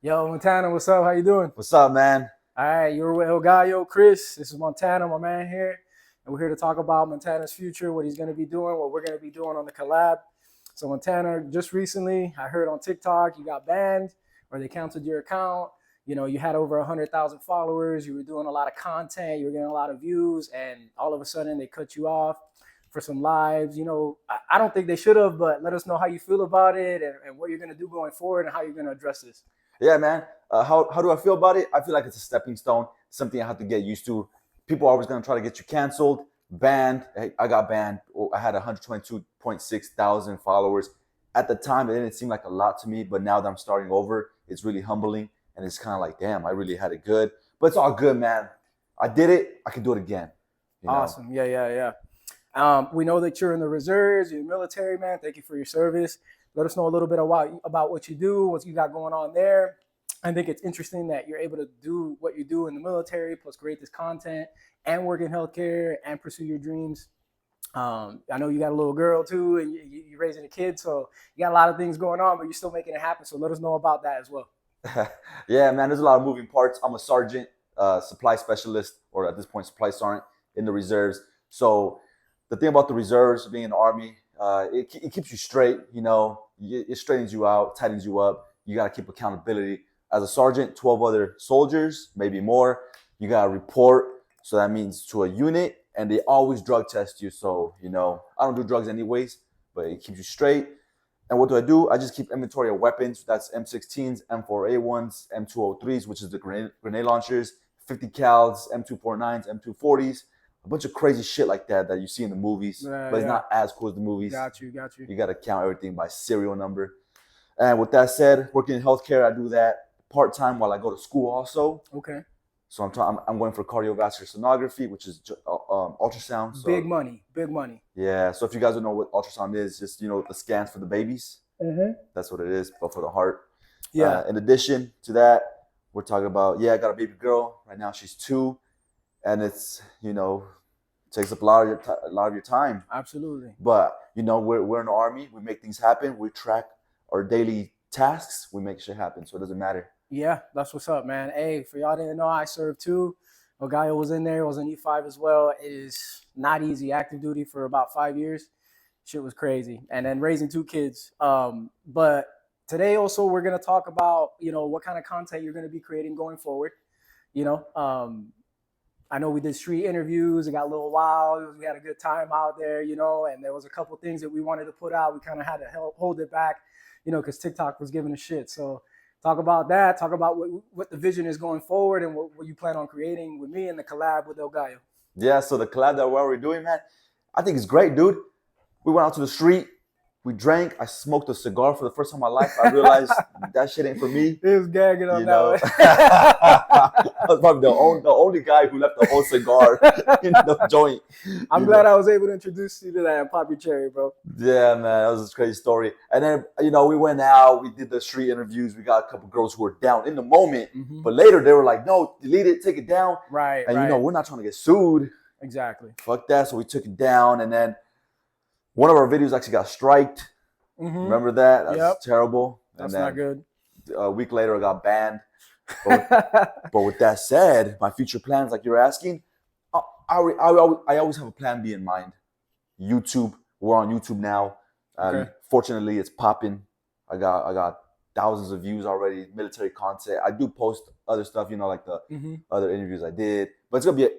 Yo, Montana, what's up? How you doing? What's up, man? All right, you're with El Gallo, Chris. This is Montana, my man here. And we're here to talk about Montana's future, what he's going to be doing, what we're going to be doing on the collab. So, Montana, just recently, I heard on TikTok you got banned or they canceled your account. You know, you had over 100,000 followers. You were doing a lot of content. You were getting a lot of views. And all of a sudden, they cut you off for some lives. You know, I don't think they should have, but let us know how you feel about it and what you're going to do going forward and how you're going to address this. Yeah, man. How do I feel about it? I feel like it's a stepping stone, something I have to get used to. People are always going to try to get you canceled, banned. Hey, I got banned. I had 122.6 thousand followers. At the time, it didn't seem like a lot to me, but now that I'm starting over, it's really humbling. And it's kind of like, damn, I really had it good. But it's all good, man. I did it. I can do it again. Awesome. Yeah. We know that you're in the reserves, you're military, man. Thank you for your service. Let us know a little bit about what you do, what you got going on there. I think it's interesting that you're able to do what you do in the military, plus create this content and work in healthcare and pursue your dreams. I know you got a little girl too, and you're raising a kid, so you got a lot of things going on, but you're still making it happen. So let us know about that as well. Yeah, man, there's a lot of moving parts. I'm a sergeant, supply specialist, or at this point, supply sergeant in the reserves. So the thing about the reserves, being in the Army, it keeps you straight, it straightens you out, tightens you up. You got to keep accountability. As a sergeant, 12 other soldiers, maybe more, you got to report. So that means to a unit, and they always drug test you. So, I don't do drugs anyways, but it keeps you straight. And what do? I just keep inventory of weapons. That's M16s, M4A1s, M203s, which is the grenade launchers, 50 cals, M249s, M240s, a bunch of crazy shit like that you see in the movies, but it's not as cool as the movies. Got you. You got to count everything by serial number. And with that said, working in healthcare, I do that part-time while I go to school also. Okay. So I'm going for cardiovascular sonography, which is ultrasound. So, big money. Yeah. So if you guys don't know what ultrasound is, just, the scans for the babies. Mm-hmm. That's what it is, but for the heart. Yeah. In addition to that, we're talking about, I got a baby girl. Right now she's 2. And it's, takes up a lot of your time. Absolutely. But, we're in the Army. We make things happen. We track our daily tasks. We make shit happen. So it doesn't matter. Yeah, that's what's up, man. Hey, for y'all didn't know, I served too. Ogayo was in there. He was in E5 as well. It is not easy. Active duty for about 5 years. Shit was crazy. And then raising 2 kids. But today also we're going to talk about, what kind of content you're going to be creating going forward. I know we did street interviews. It got a little wild. We had a good time out there, and there was a couple things that we wanted to put out. We kind of had to hold it back, because TikTok was giving a shit. So talk about that. Talk about what the vision is going forward and what you plan on creating with me and the collab with El Gallo. Yeah, so the collab that we're doing, man, I think it's great, dude. We went out to the street. We drank. I smoked a cigar for the first time in my life. I realized that shit ain't for me. He was gagging on that one. I was probably the only guy who left the whole cigar in the joint. I'm glad I was able to introduce you to that and pop your cherry, bro. Yeah, man, that was a crazy story. And then, we went out. We did the street interviews. We got a couple girls who were down in the moment. Mm-hmm. But later, they were like, no, delete it, take it down. Right, And, we're not trying to get sued. Exactly. Fuck that. So we took it down. And then one of our videos actually got striked. Mm-hmm. Remember that? That's terrible. That's not good. A week later, I got banned. But with that said, my future plans, like you're asking, I always have a plan B in mind. YouTube. We're on YouTube now. Okay. Fortunately, it's popping. I got thousands of views already. Military content. I do post other stuff, like the other interviews I did. But it's gonna be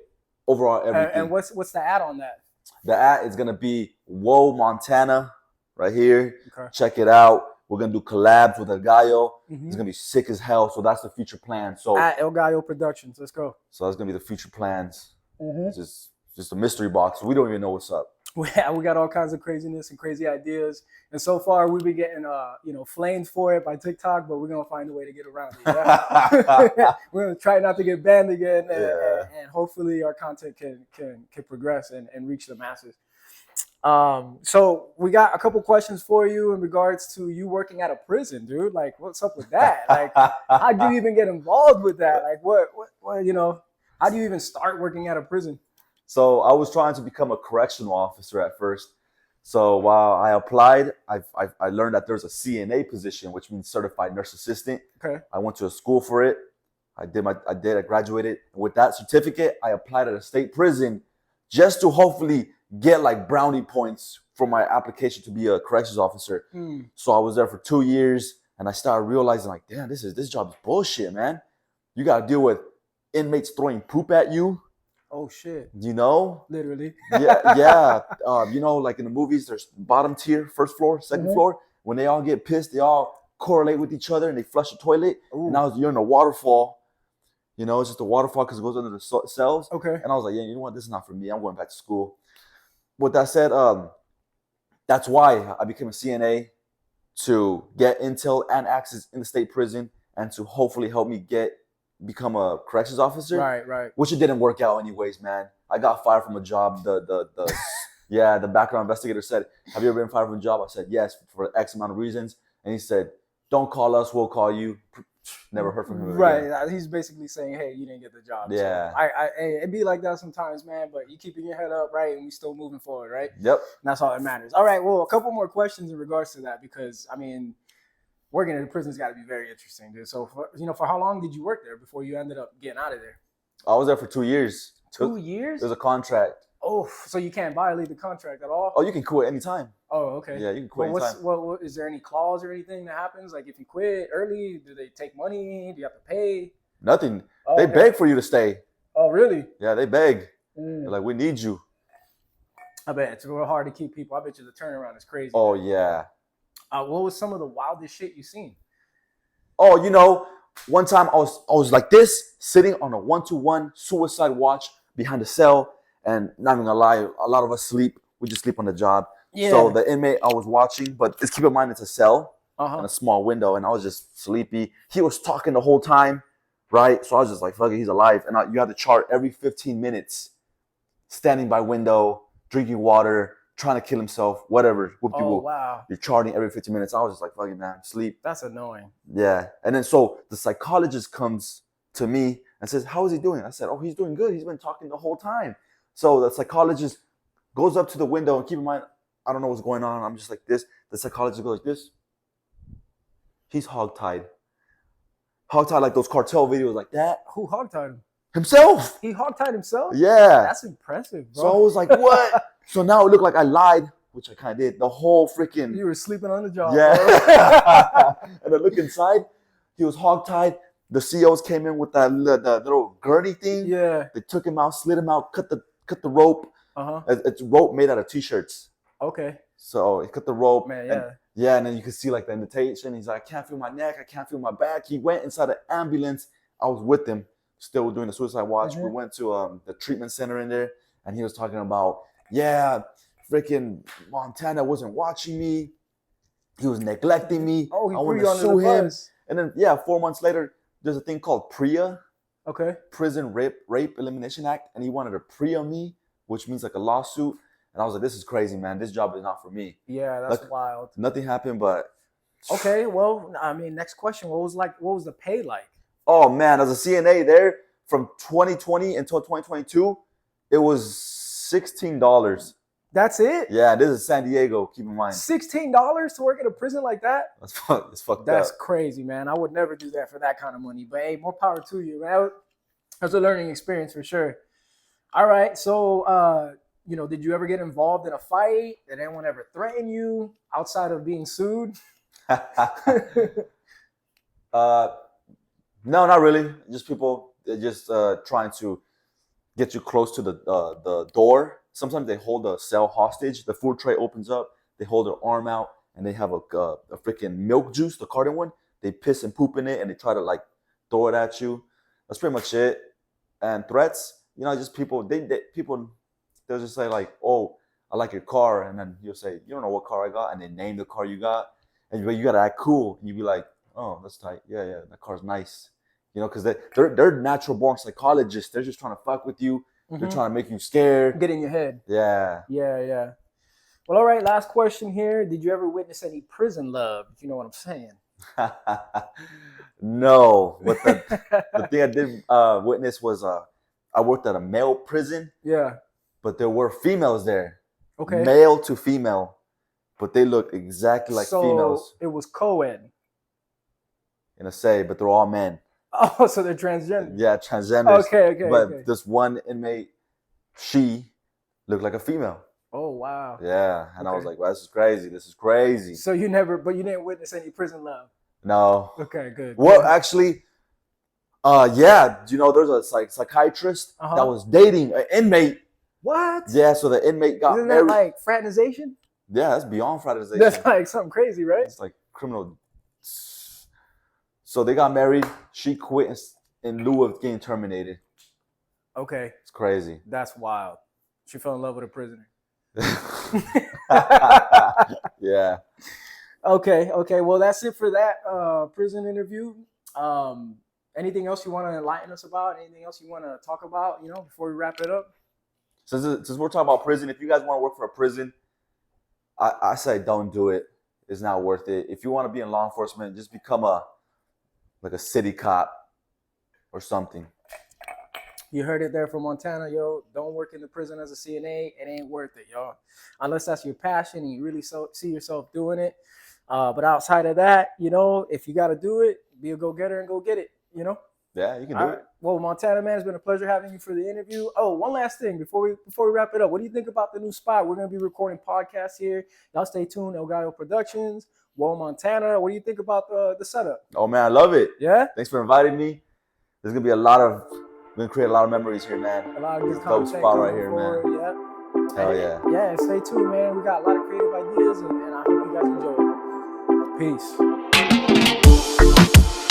overall everything. And what's the ad on that? The ad is gonna be Woah.Montana right here. Okay. Check it out. We're gonna do collabs with El Gallo. Mm-hmm. It's gonna be sick as hell. So that's the future plan. So at El Gallo Productions, let's go. So that's gonna be the future plans. Mm-hmm. It's just a mystery box. We don't even know what's up. We got all kinds of craziness and crazy ideas, and so far we've been getting flamed for it by TikTok, but we're gonna find a way to get around it. Yeah? We're gonna try not to get banned again, and hopefully our content can progress and reach the masses. So we got a couple questions for you in regards to you working at a prison, dude. Like, what's up with that? Like, how do you even get involved with that? Like, what how do you even start working at a prison? So I was trying to become a correctional officer at first. So while I applied, I learned that there's a CNA position, which means certified nurse assistant. Okay. I went to a school for it. I graduated. And with that certificate, I applied at a state prison just to hopefully get like brownie points for my application to be a corrections officer. So I was there for 2 years, and I started realizing like, damn, this job is bullshit, man. You got to deal with inmates throwing poop at you. Oh shit. Literally. Yeah. Like in the movies, there's bottom tier, first floor, second floor. When they all get pissed, they all correlate with each other and they flush the toilet. Ooh. And now you're in a waterfall. It's just a waterfall because it goes under the cells. Okay. And I was like, yeah, you know what? This is not for me. I'm going back to school. With that said, that's why I became a CNA, to get intel and access in the state prison and to hopefully help me become a corrections officer. Right. Which it didn't work out anyways, man. I got fired from a job. The background investigator said, have you ever been fired from a job? I said, yes, for X amount of reasons. And he said, don't call us, we'll call you. Never heard from him again. Right. He's basically saying, hey, you didn't get the job. Yeah. So it'd be like that sometimes, man, but you keeping your head up, right? And we still moving forward, right? Yep. And that's all that matters. All right, well, a couple more questions in regards to that, because, I mean, working in the prison's got to be very interesting, dude. So, for how long did you work there before you ended up getting out of there? I was there for 2 years. 2 years? It was a contract. Oh, so you can't violate the contract at all? Oh, you can quit anytime. Oh, okay. Yeah, you can quit anytime. What is there any clause or anything that happens? Like if you quit early, do they take money? Do you have to pay? Nothing. Oh, they okay. beg for you to stay. Oh, really? Yeah, they beg. They're like, we need you. I bet it's real hard to keep people. I bet you the turnaround is crazy. Oh, yeah. What was some of the wildest shit you seen? Oh, one time I was like this, sitting on a 1-to-1 suicide watch behind a cell, and not even gonna lie, a lot of us sleep. We just sleep on the job. Yeah. So the inmate I was watching, but just keep in mind it's a cell and a small window, and I was just sleepy. He was talking the whole time, right? So I was just like, fuck it, he's alive. And you had to chart every 15 minutes, standing by window, drinking water, trying to kill himself, whatever. Oh, wow. You're charting every 15 minutes. I was just like, fuck it, man, sleep. That's annoying. Yeah. And then so the psychologist comes to me and says, how is he doing? I said, oh, he's doing good. He's been talking the whole time. So the psychologist goes up to the window, and keep in mind, I don't know what's going on. I'm just like this. The psychologist goes like this. He's hogtied. Hogtied like those cartel videos like that. Who hogtied him? Himself. He hogtied himself? Yeah. That's impressive, bro. So I was like, what? So now it looked like I lied, which I kind of did. The whole freaking... You were sleeping on the job. Yeah. And I look inside. He was hogtied. The COs came in with that little gurney thing. Yeah. They took him out, slid him out, cut the rope. It's rope made out of t-shirts. Okay. So he cut the rope. Man, yeah. And then you can see like the indentation. He's like, I can't feel my neck. I can't feel my back. He went inside an ambulance. I was with him, still doing the suicide watch. We went to the treatment center in there, and he was talking about, freaking Montana wasn't watching me. He was neglecting me. Oh, he I threw want you to under sue the him. bus. And then, 4 months later, there's a thing called PREA. Okay. Prison Rape Elimination Act. And he wanted to PREA me, which means like a lawsuit. And I was like, this is crazy, man. This job is not for me. Yeah, that's wild. Nothing happened, but... Okay, well, I mean, next question. What was the pay like? Oh, man, as a CNA there, from 2020 until 2022, it was $16. That's it? Yeah, this is San Diego, keep in mind. $16 to work in a prison like that? It's fucked up. That's crazy, man. I would never do that for that kind of money. But hey, more power to you, man. That's a learning experience for sure. All right, so... did you ever get involved in a fight? Did anyone ever threaten you outside of being sued? No, not really. Just people, they're just trying to get you close to the door. Sometimes they hold a cell hostage. The food tray opens up. They hold their arm out, and they have a freaking milk juice, the carton one. They piss and poop in it, and they try to like throw it at you. That's pretty much it. And threats, just people. They'll just say like, oh, I like your car. And then you'll say, you don't know what car I got. And they name the car you got. And you got to act cool. And you be like, oh, that's tight. Yeah, that car's nice. Because they're natural born psychologists. They're just trying to fuck with you. They're trying to make you scared. Get in your head. Yeah. Yeah. Well, all right, last question here. Did you ever witness any prison love? If you know what I'm saying. No. But the thing I did witness was I worked at a male prison. Yeah. But there were females there. Okay. Male to female. but they look exactly like so females it was co-ed. in a say, but they're all men. Oh, so they're transgender. Yeah, transgenders. Okay. But this one inmate, she looked like a female. Oh, wow. Yeah, and I was Okay. like, well, this is crazy. So you didn't witness any prison love. No. Okay, good. Well, actually, yeah, you know, there's a psychiatrist that was dating an inmate. What? Yeah, so the inmate got Isn't married. that like fraternization? Yeah, that's beyond fraternization. That's like something crazy, right? It's like criminal. So they got married. She quit in lieu of getting terminated. Okay. It's crazy. That's wild. She fell in love with a prisoner. Yeah. Okay. Well, that's it for that prison interview. Anything else you want to enlighten us about? Anything else you want to talk about, before we wrap it up? Since we're talking about prison, if you guys want to work for a prison, I say don't do it. It's not worth it. If you want to be in law enforcement, just become a city cop or something. You heard it there from Montana, yo. Don't work in the prison as a CNA. It ain't worth it, y'all. Unless that's your passion and you really see yourself doing it. But outside of that, if you got to do it, be a go-getter and go get it, Yeah, you can do it. Well, Montana, man, it's been a pleasure having you for the interview. Oh, one last thing before we wrap it up. What do you think about the new spot? We're going to be recording podcasts here. Y'all stay tuned. El Gallo Productions, Woah.Montana. What do you think about the setup? Oh, man, I love it. Yeah? Thanks for inviting me. There's going to be we're going to create a lot of memories here, man. A lot of good dope content spot right coming here, forward. man. Yeah. Hell yeah. Yeah, and stay tuned, man. We got a lot of creative ideas, and I hope you guys enjoy it. Peace.